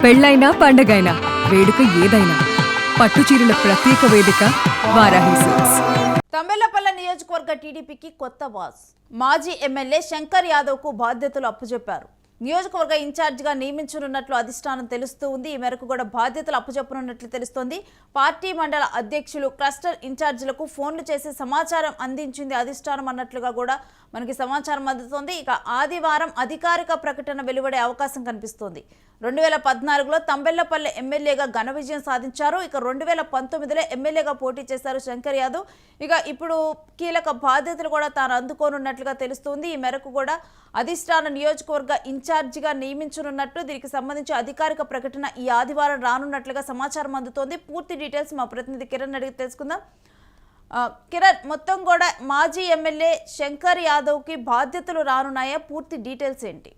పెళ్ళైనా పండగైనా వేడుక ఏదైనా పట్టుచీరల ప్రత్యేక వేదిక వారాహి సిల్క్స్. తంబెల్లపల్లె నియోజకవర్గ టీడీపీకి కొత్త బాస్. మాజీ ఎమ్మెల్యే శంకర్ యాదవ్ కు బాధ్యతలు అప్పచెప్పారు. నియోజకవర్గ ఇన్ఛార్జిగా నియమించనున్నట్లు అధిష్టానం తెలుస్తూ ఉంది. ఈ మేరకు కూడా బాధ్యతలు అప్పచెప్పనున్నట్లు తెలుస్తోంది. పార్టీ మండల అధ్యక్షులు క్లస్టర్ ఇన్ఛార్జీలకు ఫోన్లు చేసి సమాచారం అందించింది అధిష్టానం అన్నట్లుగా కూడా మనకి సమాచారం అందుతోంది. ఇక ఆదివారం అధికారిక ప్రకటన వెలువడే అవకాశం కనిపిస్తోంది. 2014లో తంబెల్లపల్లె ఎమ్మెల్యేగా ఘన విజయం సాధించారు. ఇక 2019లో ఎమ్మెల్యేగా పోటీ చేశారు శంకర్ యాదవ్. ఇక ఇప్పుడు కీలక బాధ్యతలు కూడా తాను అందుకోనున్నట్లుగా తెలుస్తుంది. ఈ మేరకు కూడా అధిష్టాన నియోజకవర్గ ఇన్ఛార్జిగా నియమించనున్నట్టు దీనికి సంబంధించి అధికారిక ప్రకటన ఈ ఆదివారం రానున్నట్లుగా సమాచారం అందుతోంది. పూర్తి డీటెయిల్స్ మా ప్రతినిధి కిరణ్ అడిగి తెలుసుకుందాం. కిరణ్, మొత్తం కూడా మాజీ ఎమ్మెల్యే శంకర్ యాదవ్కి బాధ్యతలు రానున్నాయా? పూర్తి డీటెయిల్స్ ఏంటి?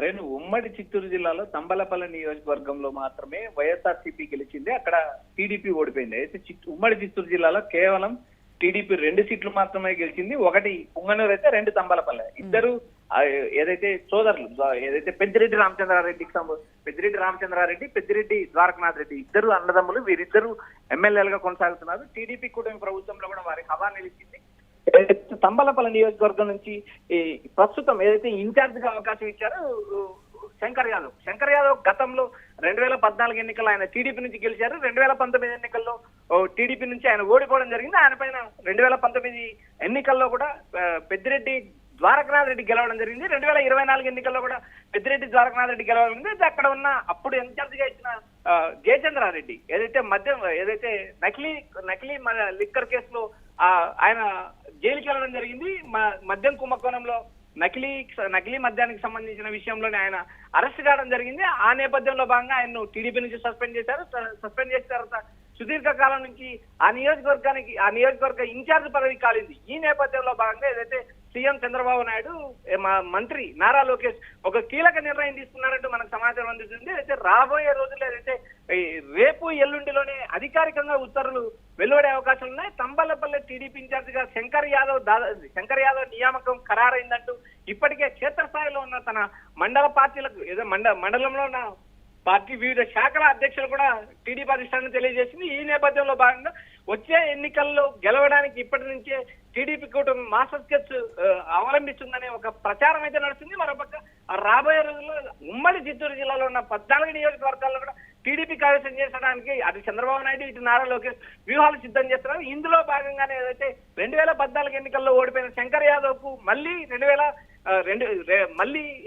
రేణు, ఉమ్మడి చిత్తూరు జిల్లాలో తంబలపల్లి నియోజకవర్గంలో మాత్రమే వైఎస్ఆర్సీపీ గెలిచింది. అక్కడ టీడీపీ ఓడిపోయింది. అయితే ఉమ్మడి చిత్తూరు జిల్లాలో కేవలం టీడీపీ 2 సీట్లు మాత్రమే గెలిచింది. ఒకటి పుంగనూరు అయితే 2 తంబలపల్లె. ఇద్దరు ఏదైతే సోదరులు ఏదైతే పెద్దిరెడ్డి రామచంద్రారెడ్డి పెద్దిరెడ్డి ద్వారకనాథ్ రెడ్డి ఇద్దరు అన్నదమ్ములు, వీరిద్దరు ఎమ్మెల్యేలుగా కొనసాగుతున్నారు. టీడీపీ కూటమి ప్రభుత్వంలో కూడా వారి హవా నిలిచింది. తంబలపల్లి నియోజకవర్గం నుంచి ప్రస్తుతం ఏదైతే ఇన్ఛార్జ్ గా అవకాశం ఇచ్చారో శంకర్ యాదవ్ గతంలో 2014 ఎన్నికల్లో ఆయన టీడీపీ నుంచి గెలిచారు. 2019 ఎన్నికల్లో టీడీపీ నుంచి ఆయన ఓడిపోవడం జరిగింది. ఆయన పైన 2019 ఎన్నికల్లో కూడా పెద్దిరెడ్డి ద్వారకనాథ్ రెడ్డి గెలవడం జరిగింది. 2024 ఎన్నికల్లో కూడా పెద్దిరెడ్డి ద్వారకనాథ్ రెడ్డి గెలవడం జరిగింది. అక్కడ ఉన్న అప్పుడు ఇన్ఛార్జ్ గా ఇచ్చిన జయచంద్రారెడ్డి ఏదైతే నకిలీ లిక్కర్ కేసులో ఆయన జైలుకి వెళ్ళడం జరిగింది. మద్యం కుంభకోణంలో నకిలీ మద్యానికి సంబంధించిన విషయంలోనే ఆయన అరెస్ట్ కావడం జరిగింది. ఆ నేపథ్యంలో భాగంగా ఆయన్ను టీడీపీ నుంచి సస్పెండ్ చేశారు. సస్పెండ్ చేసిన తర్వాత సుదీర్ఘకాలం నుంచి ఆ నియోజకవర్గ ఇన్ఛార్జ్ పదవి కాలింది. ఈ నేపథ్యంలో భాగంగా ఏదైతే సీఎం చంద్రబాబు నాయుడు మంత్రి నారా లోకేష్ ఒక కీలక నిర్ణయం తీసుకున్నారంటూ మనకు సమాచారం అందుతుంది. అయితే రాబోయే రోజుల్లో ఏదైతే రేపు ఎల్లుండిలోనే అధికారికంగా ఉత్తర్వులు వెలువడే అవకాశాలు ఉన్నాయి. తంబలపల్లె టీడీపీ ఇన్ఛార్జ్ గా శంకర్ యాదవ్ నియామకం ఖరారైందంటూ ఇప్పటికే క్షేత్రస్థాయిలో ఉన్న తన మండల పార్టీలకు మండలంలో ఉన్న పార్టీ వివిధ శాఖల అధ్యక్షులు కూడా టీడీపీ అధిష్టానం తెలియజేసింది. ఈ నేపథ్యంలో భాగంగా వచ్చే ఎన్నికల్లో గెలవడానికి ఇప్పటి నుంచే టీడీపీ కూటమి మాస్టర్ స్కెచ్ అవలంబిస్తుందనే ఒక ప్రచారం అయితే నడుస్తుంది. మరోపక్క రాబోయే రోజుల్లో ఉమ్మడి చిత్తూరు జిల్లాలో ఉన్న 14 నియోజకవర్గాల్లో కూడా టీడీపీ కైవసం చేసడానికి అటు చంద్రబాబు నాయుడు ఇటు నారా లోకేష్ వ్యూహాలు సిద్ధం చేస్తున్నారు. ఇందులో భాగంగానే ఏదైతే 2014 ఎన్నికల్లో ఓడిపోయిన శంకర్ యాదవ్ కు మళ్ళీ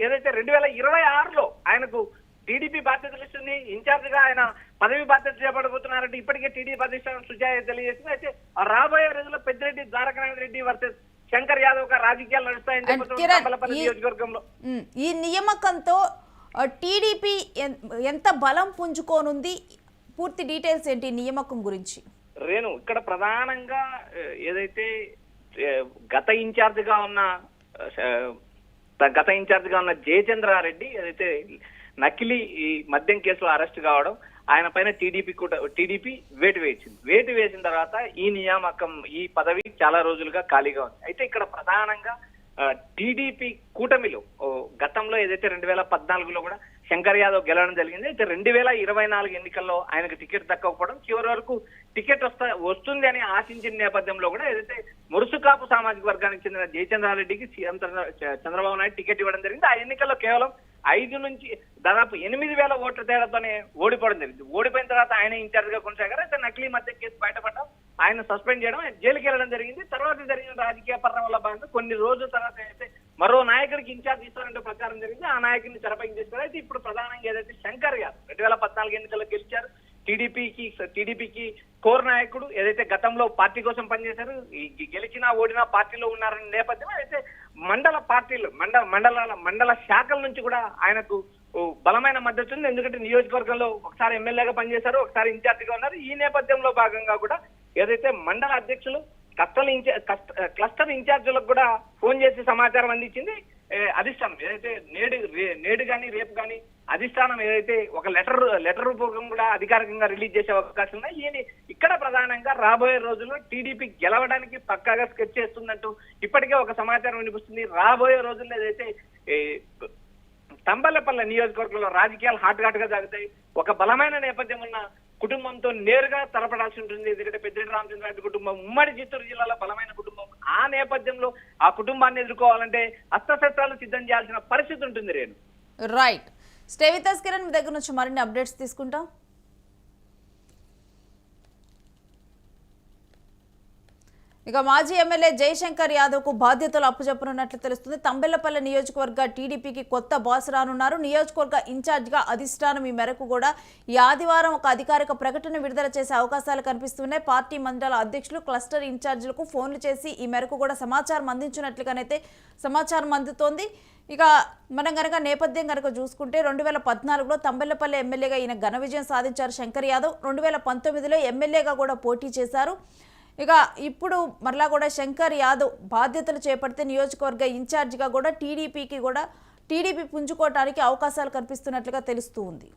2026లో ఆయనకు టీడీపీ బాధ్యతలు ఇస్తుంది. ఇన్ఛార్జ్ గా ఆయన పదవి బాధ్యత చేపడబోతున్నారంటే ఇప్పటికే టీడీపీ అధిష్టానం సుజాయ తెలియజేసింది. అయితే రాబోయే రోజుల్లో పెద్దిరెడ్డి ద్వారకనాథ్ రెడ్డి వర్సెస్ శంకర్ యాదవ్ గా రాజకీయాలు నడుస్తాయని చెప్పి నియోజకవర్గంలో ఈ నియామకంతో టీడీపీ ఎంత బలం పుంజుకోనుంది? పూర్తి డీటెయిల్స్ ఏంటి నియామకం గురించి? రేణు, ఇక్కడ ప్రధానంగా ఏదైతే గత ఇన్ఛార్జ్ గా ఉన్న జయచంద్రారెడ్డి ఏదైతే నకిలీ ఈ మద్యం కేసులో అరెస్ట్ కావడం, ఆయన పైన టీడీపీ వేటు వేసిన తర్వాత ఈ పదవి చాలా రోజులుగా ఖాళీగా ఉంది. అయితే ఇక్కడ ప్రధానంగా టీడీపీ కూటమిలో గతంలో ఏదైతే 2014లో కూడా శంకర్ యాదవ్ గెలవడం జరిగింది. అయితే 2024 ఎన్నికల్లో ఆయనకు టికెట్ దక్కకపోవడం, చివరి వరకు టికెట్ వస్తుంది అని ఆశించిన నేపథ్యంలో కూడా ఏదైతే మురుసుకాపు సామాజిక వర్గానికి చెందిన జయచంద్రారెడ్డికి సీఎం చంద్రబాబు నాయుడు టికెట్ ఇవ్వడం జరిగింది. ఆ ఎన్నికల్లో కేవలం 5 నుంచి దాదాపు 8,000 ఓట్ల తేడాతోనే ఓడిపోవడం జరిగింది. ఓడిపోయిన తర్వాత ఆయన ఇన్ఛార్జ్ గా కొనసాగారు. అయితే నకిలీ మద్యం కేసు బయటపడడం, ఆయన సస్పెండ్ చేయడం, జైలుకి వెళ్ళడం జరిగింది. తర్వాత జరిగిన రాజకీయ పరిణామాల భాగంగా కొన్ని రోజుల తర్వాత అయితే మరో నాయకుడికి ఇన్ఛార్జ్ ఇస్తారంటే ప్రచారం జరిగింది. ఆ నాయకుడిని తెరపైకి తీసుకున్నారు. అయితే ఇప్పుడు ప్రధానంగా ఏదైతే శంకర్ యాదవ్ 2014 ఎన్నికల్లో గెలిచారు. టీడీపీకి కోర్ నాయకుడు, ఏదైతే గతంలో పార్టీ కోసం పనిచేశారు, గెలిచినా ఓడినా పార్టీలో ఉన్నారనే నేపథ్యం. అయితే మండల శాఖల నుంచి కూడా ఆయనకు బలమైన మద్దతు ఉంది. ఎందుకంటే నియోజకవర్గంలో ఒకసారి ఎమ్మెల్యేగా పనిచేశారు, ఒకసారి ఇన్ఛార్జిగా ఉన్నారు. ఈ నేపథ్యంలో భాగంగా కూడా ఏదైతే మండల అధ్యక్షులు క్లస్టర్ ఇన్ఛార్జీలకు కూడా ఫోన్ చేసి సమాచారం అందించింది అధిష్టానం. ఏదైతే నేడు కానీ రేపు కానీ అధిష్టానం ఏదైతే ఒక లెటర్ రూపకం కూడా అధికారికంగా రిలీజ్ చేసే అవకాశం ఉన్నాయి. ఇక్కడ ప్రధానంగా రాబోయే రోజుల్లో టీడీపీ గెలవడానికి పక్కాగా స్కెచ్ చేస్తుందంటూ ఇప్పటికే ఒక సమాచారం వినిపిస్తుంది. రాబోయే రోజుల్లో ఏదైతే తంబలపల్లి నియోజకవర్గంలో రాజకీయాలు హాట్ గా సాగుతాయి. ఒక బలమైన నేపథ్యం ఉన్న కుటుంబంతో నేరుగా తలపడాల్సి ఉంటుంది. ఎందుకంటే పెద్దిరెడ్డి రామచంద్రారెడ్డి కుటుంబం ఉమ్మడి చిత్తూరు జిల్లాలో బలమైన కుటుంబం. ఆ నేపథ్యంలో ఆ కుటుంబాన్ని ఎదుర్కోవాలంటే అస్త్రశస్త్రాలు సిద్ధం చేయాల్సిన పరిస్థితి ఉంటుంది. Renu right, stay with us Kiran, మీ దగ్గర నుంచి మరిన్ని అప్డేట్స్ తీసుకుంటాం. ఇక మాజీ ఎమ్మెల్యే జయశంకర్ యాదవ్ కు బాధ్యతలు అప్పచెప్పనున్నట్లు తెలుస్తుంది. తంబెల్లపల్లి నియోజకవర్గ టీడీపీకి కొత్త బాస్ రానున్నారు. నియోజకవర్గ ఇన్ఛార్జ్ గా అధిష్టానం ఈ మేరకు కూడా ఈ ఆదివారం ఒక అధికారిక ప్రకటన విడుదల చేసే అవకాశాలు కనిపిస్తున్నాయి. పార్టీ మండల అధ్యక్షులు క్లస్టర్ ఇన్ఛార్జీలకు ఫోన్లు చేసి ఈ మేరకు కూడా సమాచారం అందించినట్లుగానైతే సమాచారం అందుతోంది. ఇక మనం కనుక నేపథ్యం కనుక చూసుకుంటే 2014లో తంబెల్లపల్లి ఎమ్మెల్యేగా ఈయన ఘన విజయం సాధించారు శంకర్ యాదవ్. 2019లో ఎమ్మెల్యేగా కూడా పోటీ చేశారు. ఇక ఇప్పుడు మరలా కూడా శంకర్ యాదవ్ బాధ్యతలు చేపడితే నియోజకవర్గ ఇన్ఛార్జిగా కూడా టీడీపీ పుంజుకోవడానికి అవకాశాలు కనిపిస్తున్నట్లుగా తెలుస్తూ ఉంది.